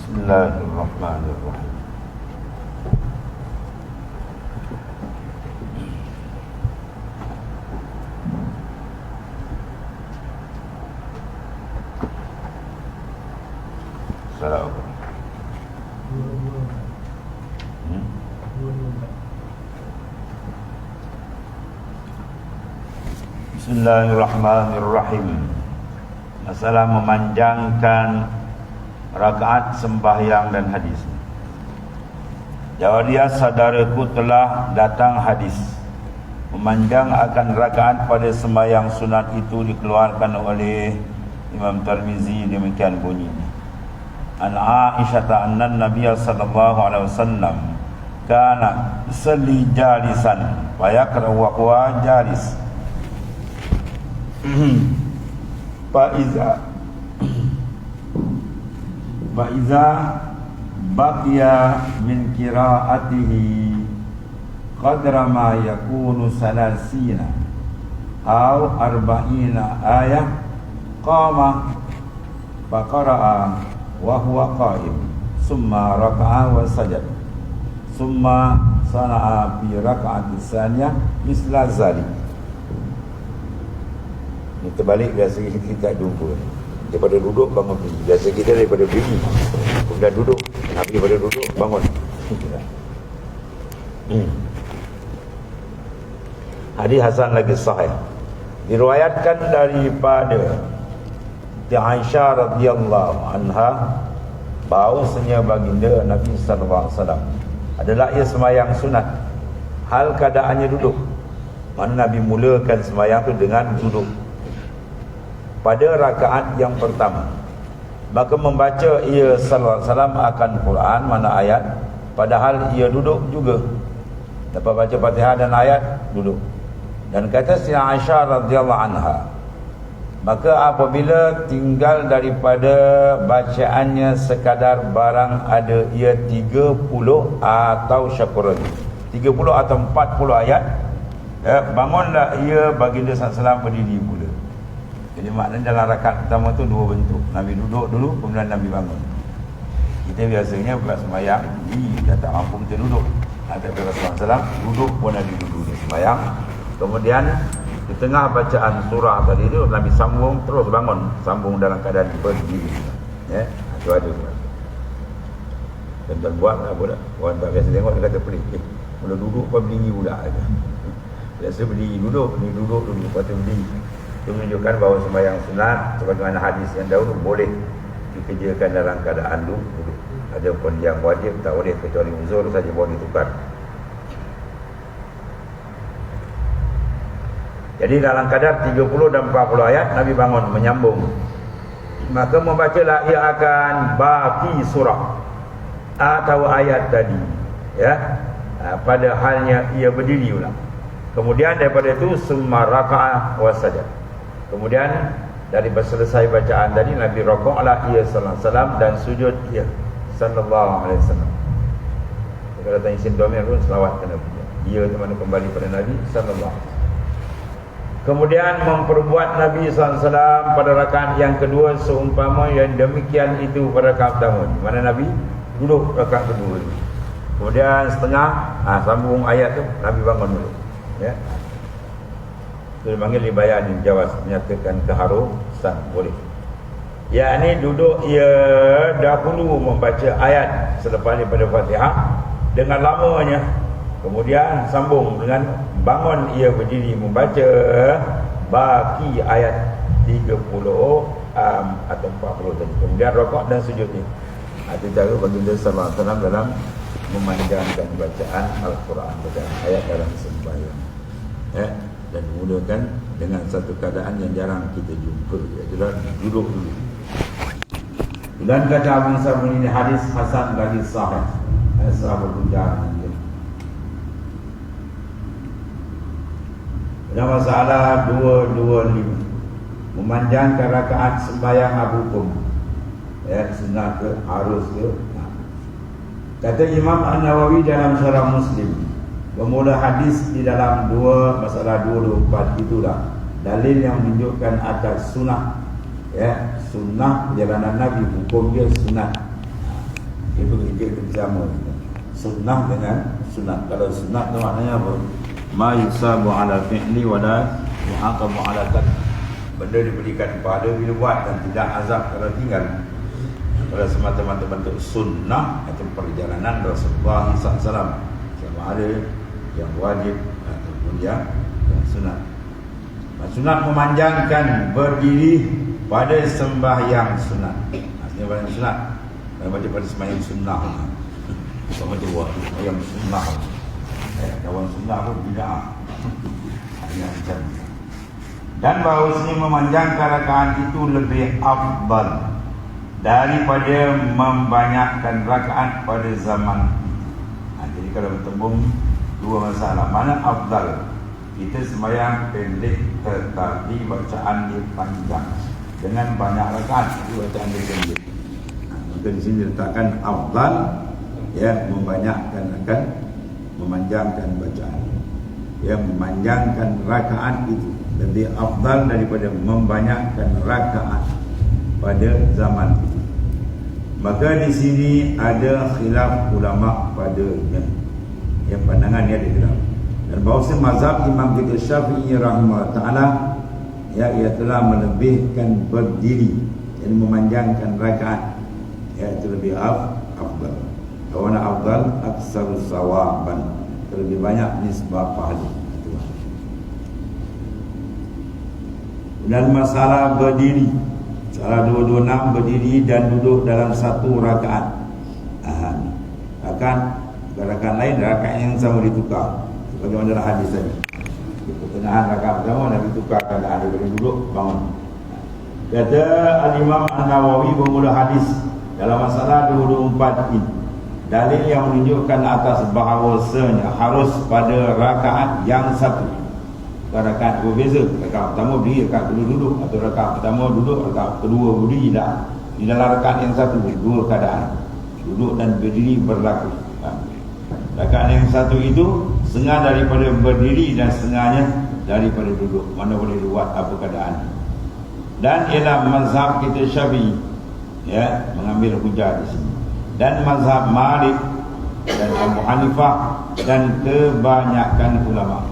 Bismillahirrahmanirrahim. Assalamualaikum. Bismillahirrahmanirrahim. Masalah memanjangkan rakaat sembahyang dan hadis. Jawab dia, saudaraku telah datang hadis memanjang akan rakaat pada sembahyang sunat itu dikeluarkan oleh Imam Tirmizi, demikian bunyinya. An Aisyah anna Nabiy sallallahu alaihi wasallam kana yusalli jalisan wa yaqra wa huwa jalis. Fa'iza baqiya min qira'atihi qadra ma yakunu salasina aw arba'ina ayah qama faqara'a wa huwa qa'im summa raka'a wa sajad summa sana'a fi raka'ati tsaniyah misla zalik. Ini terbalik biasa kita jumpa. Daripada duduk bangun berdiri. Biasa kita daripada berdiri kemudian duduk, Nabi daripada duduk bangun. Hadis hasan lagi sahih. Diriwayatkan daripada Aisyah radhiyallahu anha bahawasanya baginda Nabi sallallahu alaihi wasallam adalah ia sembahyang sunat hal keadaannya duduk. Mana Nabi mulakan sembahyang itu dengan duduk pada rakaat yang pertama, maka membaca ia sallallahu alaihi wasallam akan Quran mana ayat, padahal ia duduk juga. Dapat baca Fatihah dan ayat duduk. Dan kata Siti Aisyah radhiyallahu anha, maka apabila tinggal daripada bacaannya sekadar barang ada ia 30 atau syakurun 30 atau 40 ayat, bangunlah ia baginda sallallahu alaihi wasallam berdiri pula. Jadi maknanya dalam rakaat pertama tu dua bentuk. Nabi duduk dulu, kemudian Nabi bangun. Kita biasanya buat sembahyang dia tak mampu kita duduk. Ada Rasulullah SAW duduk pun Nabi duduk dia sembahyang. Kemudian di tengah bacaan surah tadi tu Nabi sambung terus bangun, sambung dalam keadaan berdiri. Ya, itu ada. Dan buat apa dah? Orang tak biasa tengok dia kata pelik. Mula duduk pun berdiri pula aja. Biasa berdiri duduk, ni duduk dulu, lepas tu berdiri. Itu menunjukkan bahawa sembahyang sunat sebagaimana hadis yang dahulu boleh dikerjakan dalam keadaan duduk. Ada pun yang wajib tak boleh, kecuali uzur saja boleh ditukar. Jadi dalam kadar 30 dan 40 ayat Nabi bangun menyambung. Maka membacalah ia akan baki surah atau ayat tadi, ya, pada halnya ia berdiri ulang. Kemudian daripada itu summa raka'ah wa sajad. Kemudian dari selesai bacaan tadi Nabi rakaatlah ia sallallahu alaihi wasallam dan sujud ia sallallahu alaihi wasallam. Kalau tanya Isin Domir pun selawat ke Nabi. Dia ke mana kembali pada Nabi sallallahu alaihi wasallam. Kemudian memperbuat Nabi sallallahu alaihi wasallam pada rakaat yang kedua seumpama yang demikian itu pada rakaat pertama. Di mana Nabi duduk rakaat kedua. Kemudian setengah sambung ayat tu Nabi bangun dulu. Ya. Itu dipanggil libayan jawaz, menyatakan keharusan, boleh. Ya, ini duduk ia dahulu membaca ayat selepas daripada Fatihah dengan lamanya. Kemudian sambung dengan bangun ia berdiri membaca baki ayat 30 atau 40 tadi. Kemudian rakaat dan sujudnya. Itu cara baginda sallallahu alaihi wasallam dalam memanjangkan bacaan Al-Quran, bacaan ayat dalam sembahyang. Ya, dan memudahkan dengan satu keadaan yang jarang kita jumpa, iaitu duduk dulu. Dan kata Abu Sa'id ini hadis hasan lagi sahih. Sahabat ujar. Dalam masalah 225 memanjangkan rakaat sembahyang hukum, ya, sunat ke harus ke. Kata Imam An-Nawawi dalam Syarah Muslim, bermula hadis di dalam masalah 24 itulah dalil yang menunjukkan atas sunnah, ya, sunnah perjalanan Nabi, hukum dia sunat. Dia bekerja bersama. Sunnah dengan sunat. Kalau sunat tu maknanya apa? Ma yusabu ala fi'li wa la yu'aqabu ala tark. Benda diberikan pahala bila buat dan tidak azab kalau tinggal. Kalau semata-mata bentuk sunnah atau perjalanan Rasulullah SAW, sama ada yang wajib ataupun yang sunat. Sunat memanjangkan berdiri pada sembahyang sunat. Artinya pada sunat, baca pada sembahyang sunnah. Sama tu yang sunnah. Kawan sunnah pun bid'ah. Yang macam. Dan bahawasanya memanjangkan rakaat itu lebih afdal daripada membanyakkan rakaat pada zaman itu. Jadi kalau bertembung dua masalah, mana afdal? Kita sembahyang pendek tetapi bacaan dia panjang dengan banyak rakaat, bacaan dia pendek. Maka di sini letakkan afdal, ya, membanyak,kan akan memanjangkan bacaan, ya, memanjangkan rakaat itu lebih afdal daripada membanyakkan rakaat pada zaman itu. Maka di sini ada khilaf ulama padanya, yang pandangan ni ada khilaf. Dan bahawasanya mazhab Imam kita Syafi'i rahimahullah ta'ala, ya, ia telah melebihkan berdiri dan memanjangkan rakaat, ya, itu lebih afdal. Kawana afdal aksar sawaban, lebih banyak nisbah pahala. Dan masalah berdiri, salah 226 berdiri dan duduk dalam satu rakaat. Rakaat lain, rakaat yang sama ditukar. Bagaimana dalam hadis tadi, di pertengahan rakaat pertama Nabi tukar keadaan daripada duduk bangun. Kata Al-Imam An-Nawawi bermula hadis dalam masalah 224 ini, dalil yang menunjukkan atas bahawasanya harus pada rakaat yang satu. Rakaat berbeza, rakaat pertama berdiri, rakaat kedua duduk, atau rakaat pertama duduk, rakaat kedua berdiri. Tak, di dalam rakaat yang satu dua keadaan, duduk dan berdiri berlaku. Rakaat yang satu itu setengah daripada berdiri dan setengahnya daripada duduk. Mana boleh buat apa keadaan. Dan ialah mazhab kita Syafi'i, ya, mengambil hujah di sini. Dan mazhab Malik dan Abu Hanifah dan kebanyakan ulama,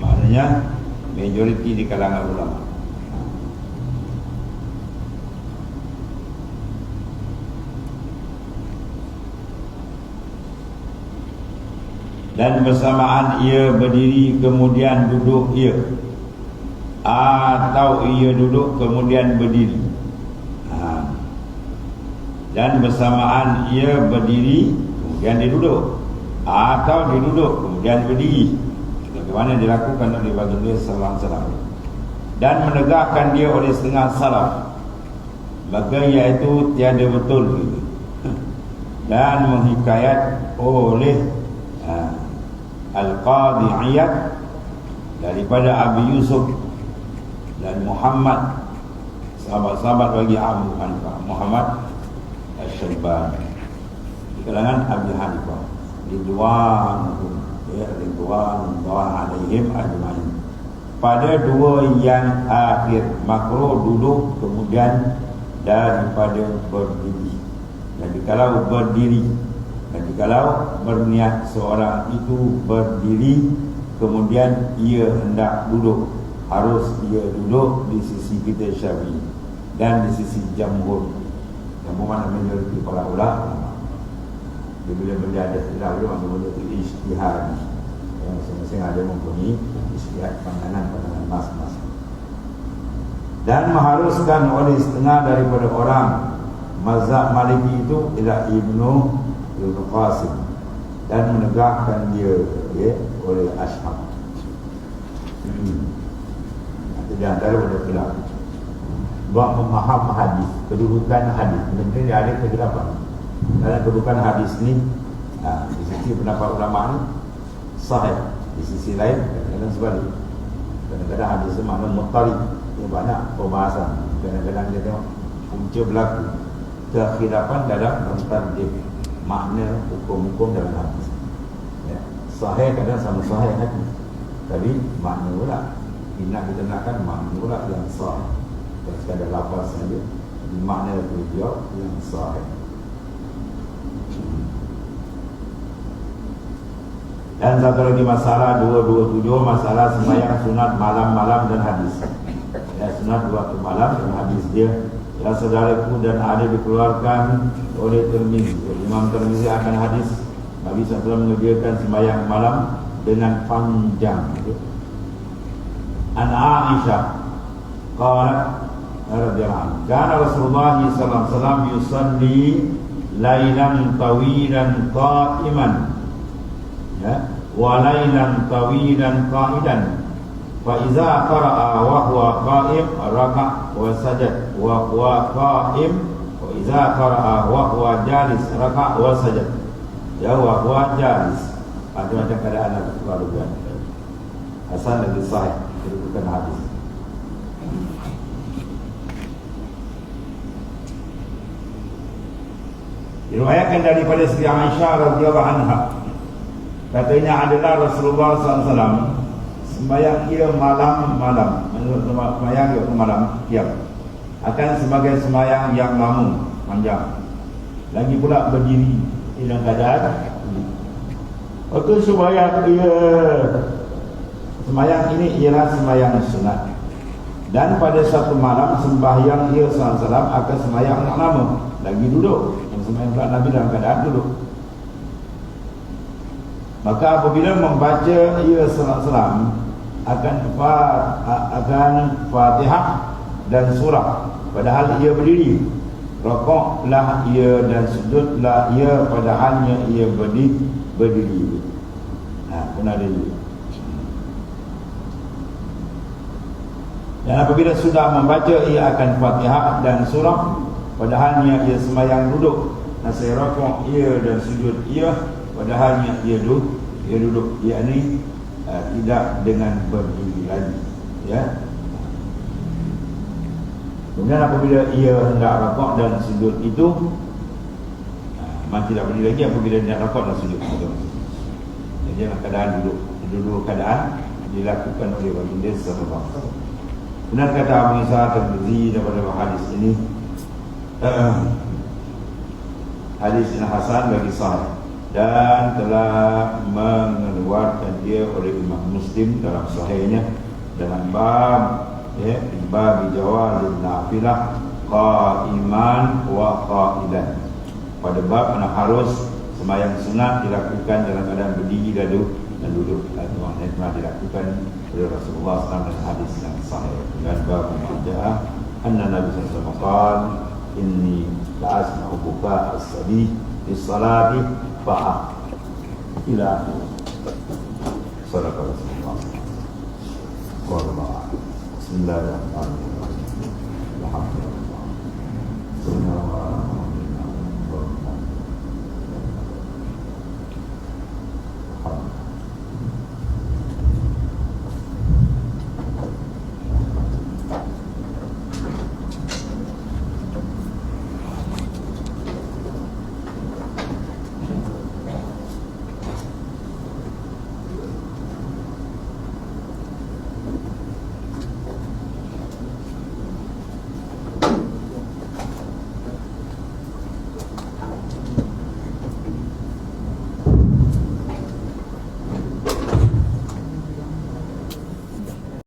maknanya majoriti di kalangan ulama. Dan bersamaan ia berdiri kemudian duduk ia, atau ia duduk kemudian berdiri. Dan bersamaan ia berdiri kemudian dia duduk, atau dia duduk kemudian berdiri, bagaimana dilakukan oleh baginda sallallahu alaihi wasallam. Dan menegakkan dia oleh setengah salaf, maka iaitu tiada betul gitu. Dan menghikayat oleh Al-Qadhi Iyad daripada Abi Yusuf dan Muhammad, sahabat-sahabat bagi Abu Hanifah, Muhammad Al-Shaybani, di kalangan Abi Hanifah, ridwanullah, ya, ridwanullah alaihim ajma'in. Pada dua yang akhir, makruh duduk kemudian daripada berdiri. Jadi kalau berdiri, jadi kalau berniat seorang itu berdiri kemudian ia hendak duduk, harus ia duduk di sisi kita Syafi'i dan di sisi jamhur. Jamhur mana majoriti para ulama. Bila benda ada khilaf, dia masuk benda itu ijtihad. Yang masing-masing ada mempunyai ijtihad, pandangan masing-masing. Dan mengharuskan oleh setengah daripada orang mazhab Maliki itu ialah Ibnu Qasim, dan menegakkan dia, ya, oleh Ash'ab. Itu di antara benda khilaf. Buat memaham hadis, kedudukan hadis. Mungkin dia ada kehilapan dalam kedudukan hadis ni. Di sisi pendapat ulama ni sahih, di sisi lain kadang-kadang sebalik. Kadang-kadang hadis itu makna muttarib, dia banyak perbahasan. Kadang-kadang dia tengok punca berlaku kekhilapan dalam tarjih, makna hukum-hukum dalam hadis, ya. Sahih kadang sama sahih hadis, tapi makna pula kita nakkan makna pula yang sahih. Bukan sekadar lafaz saja, makna beliau yang sahih. Dan satu lagi masalah 227, masalah sembahyang sunat malam-malam dan hadis. Ya, sunat waktu malam dan hadis dia. Ya saudaraku, dan ada dikeluarkan oleh Tirmizi. Imam Tirmizi akan hadis Nabi SAW mengerjakan sembahyang malam dengan panjang. An Aisyah qalat radhiyallahu anha, kana Rasulullah sallallahu alaihi wasallam yusalli lailan tawilan qa'iman, ya, wa lailan tawilan qa'idan, fa iza qara'a wa huwa qa'im raka' wa sajad wa huwa qa'im, wa iza qara'a wa huwa jalis raka' wa sajad, ya wa huwa jalis. Macam-macam keadaan keluarga. Hasan lagi sahih kedudukan hadis. Diriwayatkan daripada Siti Aisyah radhiyallahu anha, katanya adalah Rasulullah SAW sembahyang ia malam-malam, sembahyang ia malam tiap akan sebagai sembahyang yang lama panjang, lagi pula berdiri dalam keadaan. Maka sembahyang ini ialah sembahyang sunat, dan pada satu malam sembahyang ia SAW akan sembahyang yang lama, lagi duduk. Sembahyang pula Nabi dalam keadaan duduk. Maka apabila membaca ia salam akan Fatihah dan surah, padahal ia berdiri, rakaatlah ia dan sujudlah ia padahalnya ia berdiri. Pun ada juga. Dan apabila sudah membaca ia akan Fatihah dan surah, padahalnya ia sembahyang duduk, nasai rakaat ia dan sujud ia, padahalnya ia duduk, yakni tidak dengan berdiri lagi, ya. Kemudian apabila ia hendak rakaat dan sujud itu, tidak berdiri lagi apabila dia rakaat dan sujud itu. Jadi dalam keadaan duduk keadaan dilakukan oleh baginda sallallahu alaihi wasallam. Benar kata Abu Isa Tirmizi daripada hadis ini, hadis ini hasan bagi sahih, dan telah mengeluarkan dia oleh Imam Muslim dalam sahihnya dalam bab, ya, bab jawazin nafilah qa'iman wa qa'idan, pada bab mana harus sembahyang sunat dilakukan dalam keadaan berdiri dan duduk, itu maknanya telah dilakukan oleh Rasulullah SAW dalam hadis yang sahih. Dan bab majah anna Nabi SAW qala inni la'asma'u buka as-sabi bis-salati fa'a ila sadaqah Rasulullah. Bismillahirrahmanirrahim.